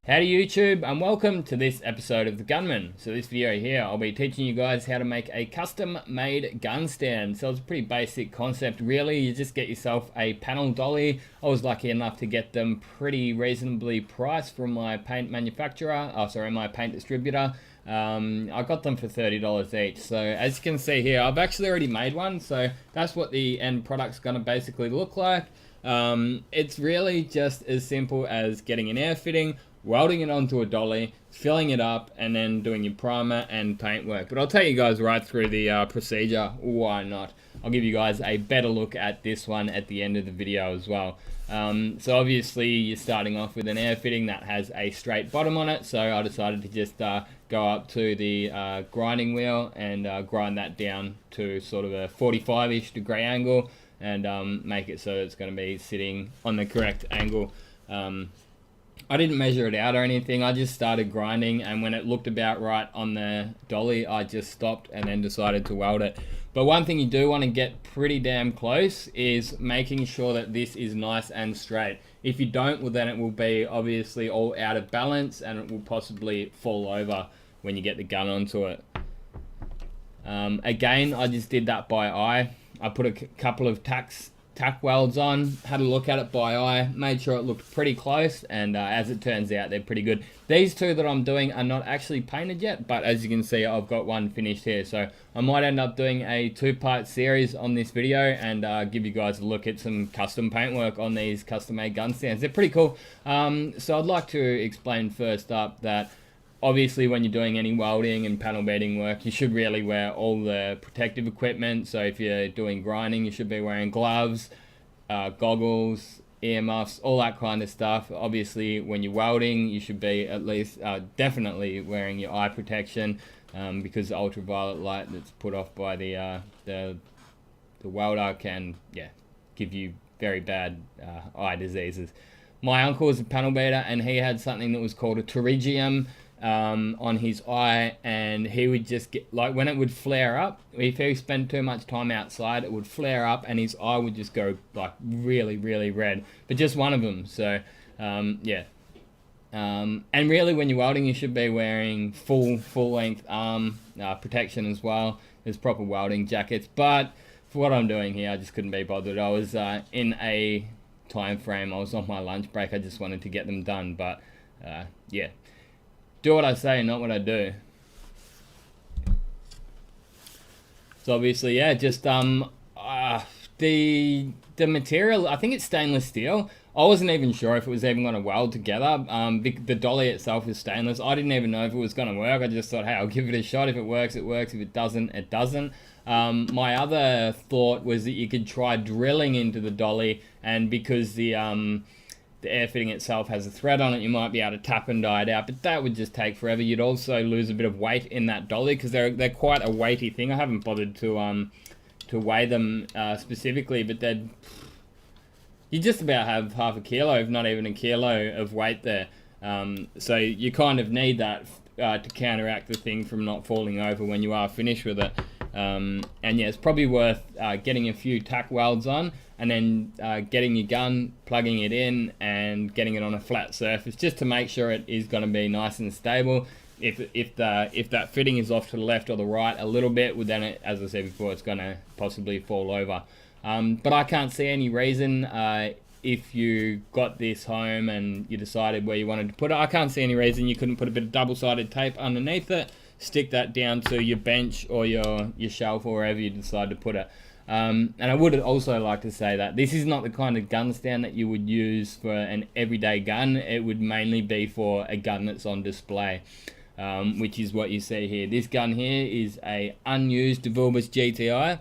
Howdy YouTube, and welcome to this episode of The Gunman. So this video here, I'll be teaching you guys how to make a custom made gun stand. So it's a pretty basic concept really. You just get yourself a panel dolly. I was lucky enough to get them pretty reasonably priced from my paint manufacturer, my paint distributor. I got them for $30 each. So as you can see here, I've actually already made one. So that's what the end product's gonna basically look like. It's really just as simple as getting an air fitting, welding it onto a dolly, filling it up, and then doing your primer and paint work. But I'll take you guys right through the procedure. Why not? I'll give you guys a better look at this one at the end of the video as well. So obviously you're starting off with an air fitting that has a straight bottom on it, so I decided to just go up to the grinding wheel and grind that down to sort of a 45-ish degree angle and make it so it's going to be sitting on the correct angle. I didn't measure it out or anything. I just started grinding, and when it looked about right on the dolly, I just stopped and then decided to weld it. But one thing you do want to get pretty damn close is making sure that this is nice and straight. If you don't, well then it will be obviously all out of balance and it will possibly fall over when you get the gun onto it. Again, I just did that by eye. I put a couple of tack welds on, had a look at it by eye, made sure it looked pretty close, and as it turns out, they're pretty good. These two that I'm doing are not actually painted yet, but as you can see, I've got one finished here. So I might end up doing a two-part series on this video and give you guys a look at some custom paintwork on these custom-made gun stands. They're pretty cool. So I'd like to explain first up that obviously when you're doing any welding and panel beading work, you should really wear all the protective equipment. So if you're doing grinding, you should be wearing gloves, goggles, earmuffs, all that kind of stuff. Obviously when you're welding, you should be at least definitely wearing your eye protection because the ultraviolet light that's put off by the welder can give you very bad eye diseases. My uncle was a panel beater and he had something that was called a pterygium on his eye, and he would just get, like, when it would flare up, if he spent too much time outside, it would flare up and his eye would just go like really red, but just one of them. So and really when you're welding, you should be wearing full length arm protection as well. There's proper welding jackets, but for what I'm doing here, I just couldn't be bothered. I was in a time frame, I was on my lunch break, I just wanted to get them done. But do what I say, not what I do. So obviously, just the material, I think it's stainless steel. I wasn't even sure if it was even going to weld together. The dolly itself is stainless. I didn't even know if it was going to work. I just thought, hey, I'll give it a shot. If it works, it works. If it doesn't, it doesn't. My other thought was that you could try drilling into the dolly, and because the air fitting itself has a thread on it, you might be able to tap and die it out, but that would just take forever. You'd also lose a bit of weight in that dolly because they're quite a weighty thing. I haven't bothered to weigh them specifically, but you just about have half a kilo, if not even a kilo of weight there. So you kind of need that to counteract the thing from not falling over when you are finished with it. And yeah, it's probably worth getting a few tack welds on, and then getting your gun, plugging it in, and getting it on a flat surface just to make sure it is going to be nice and stable. If that fitting is off to the left or the right a little bit, well then, as I said before, it's going to possibly fall over. But I can't see any reason, if you got this home and you decided where you wanted to put it, I can't see any reason you couldn't put a bit of double-sided tape underneath it, stick that down to your bench or your shelf or wherever you decide to put it. And I would also like to say that this is not the kind of gun stand that you would use for an everyday gun. It would mainly be for a gun that's on display, which is what you see here. This gun here is a unused DeVilbiss GTI,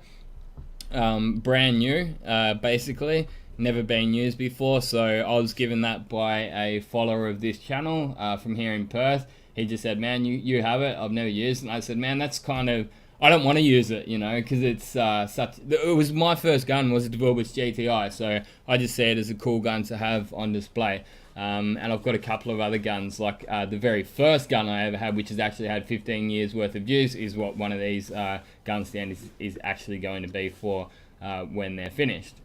brand new, basically, never been used before. So I was given that by a follower of this channel from here in Perth. He just said, man, you have it, I've never used it. And I said, man, that's kind of, I don't want to use it, because it's it was my first gun, was a DeVilbiss GTI, so I just see it as a cool gun to have on display. And I've got a couple of other guns, like the very first gun I ever had, which has actually had 15 years worth of use, is what one of these gun stands is actually going to be for when they're finished.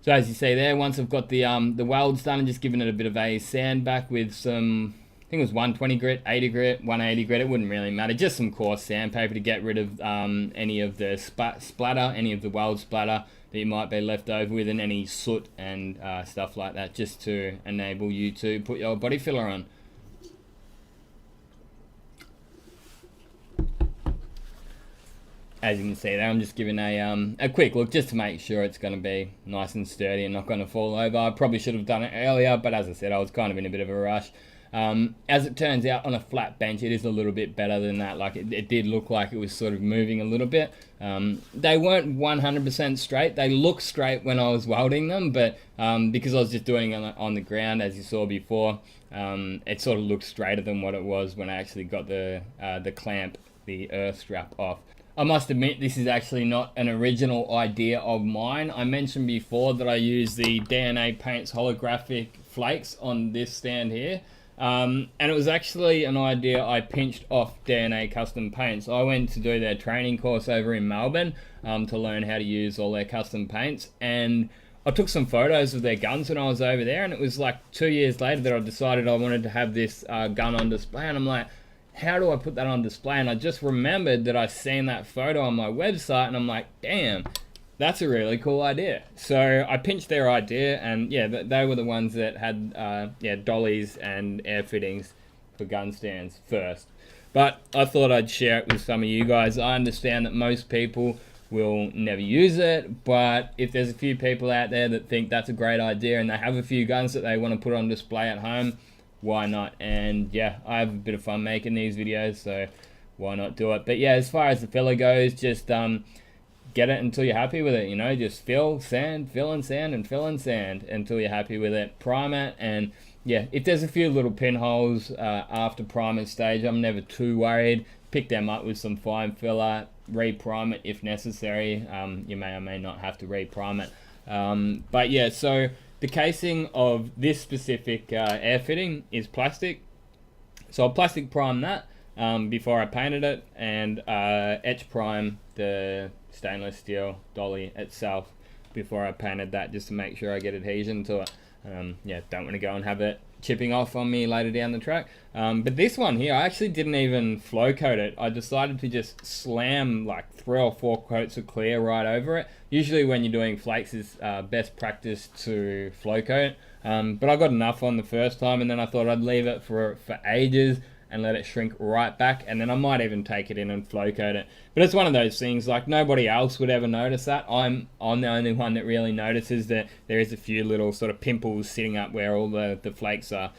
So as you see there, once I've got the welds done, and just giving it a bit of a sand back with some, I think it was 120 grit, 80 grit, 180 grit, it wouldn't really matter, just some coarse sandpaper to get rid of any of the splatter, any of the weld splatter that you might be left over with, and any soot and stuff like that, just to enable you to put your body filler on. As you can see there, I'm just giving a quick look just to make sure it's going to be nice and sturdy and not going to fall over. I probably should have done it earlier, but as I said, I was kind of in a bit of a rush. As it turns out, on a flat bench, it is a little bit better than that. Like it did look like it was sort of moving a little bit. They weren't 100% straight. They looked straight when I was welding them, but because I was just doing it on the ground, as you saw before, it sort of looked straighter than what it was when I actually got the clamp, the earth strap off. I must admit, this is actually not an original idea of mine. I mentioned before that I use the DNA Paints holographic flakes on this stand here. And it was actually an idea I pinched off DNA Custom Paints. I went to do their training course over in Melbourne to learn how to use all their custom paints. And I took some photos of their guns when I was over there. And it was like 2 years later that I decided I wanted to have this gun on display. And I'm like, how do I put that on display? And I just remembered that I seen that photo on my website, and I'm like, damn, that's a really cool idea. So I pinched their idea, and yeah, they were the ones that had dollies and air fittings for gun stands first. But I thought I'd share it with some of you guys. I understand that most people will never use it, but if there's a few people out there that think that's a great idea and they have a few guns that they want to put on display at home, why not? And yeah, I have a bit of fun making these videos, so why not do it? But yeah, as far as the filler goes, just get it until you're happy with it, you know, just fill, sand, fill and sand, and fill and sand until you're happy with it. Prime it, and yeah, if there's a few little pinholes after priming stage, I'm never too worried. Pick them up with some fine filler, re-prime it if necessary. You may or may not have to re-prime it. But yeah, so the casing of this specific air fitting is plastic. So I'll plastic prime that before I painted it, and etch prime the stainless steel dolly itself before I painted that, just to make sure I get adhesion to it. Yeah, don't want to go and have it chipping off on me later down the track. But this one here, I actually didn't even flow coat it. I decided to just slam like 3 or 4 coats of clear right over it. Usually when you're doing flakes, it's best practice to flow coat. But I got enough on the first time, and then I thought I'd leave it for ages and let it shrink right back, and then I might even take it in and flow coat it. But it's one of those things, like nobody else would ever notice that. I'm the only one that really notices that there is a few little sort of pimples sitting up where all the flakes are.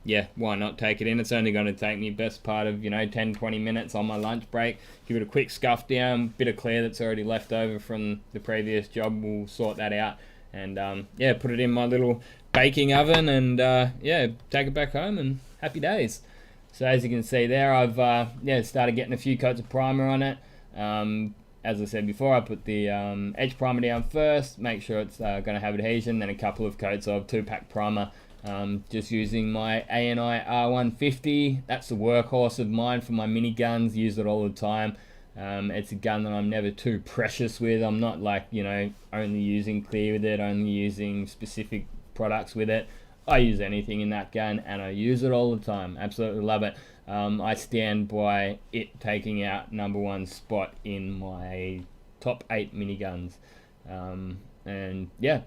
Yeah, why not take it in? It's only going to take me best part of 10-20 minutes on my lunch break. Give it a quick scuff down, bit of clear that's already left over from the previous job, we'll sort that out, and yeah, put it in my little baking oven, and yeah, take it back home, and happy days. So as you can see there, I've started getting a few coats of primer on it. As I said before, I put the edge primer down first, make sure it's going to have adhesion, then a couple of coats of 2-pack primer. Just using my ANI R150. That's the workhorse of mine for my miniguns, use it all the time. It's a gun that I'm never too precious with. I'm not like, only using clear with it, only using specific products with it. I use anything in that gun, and I use it all the time. Absolutely love it. I stand by it taking out #1 spot in my top 8 miniguns. And yeah.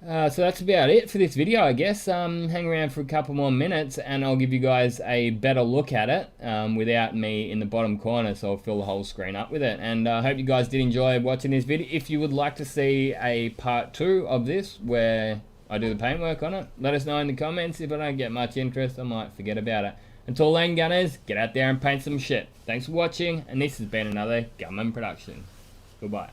So that's about it for this video, I guess. Hang around for a couple more minutes and I'll give you guys a better look at it without me in the bottom corner, so I'll fill the whole screen up with it. And I hope you guys did enjoy watching this video. If you would like to see a part 2 of this where I do the paintwork on it, let us know in the comments. If I don't get much interest, I might forget about it. Until then, gunners, get out there and paint some shit. Thanks for watching, and this has been another Gunman production. Goodbye.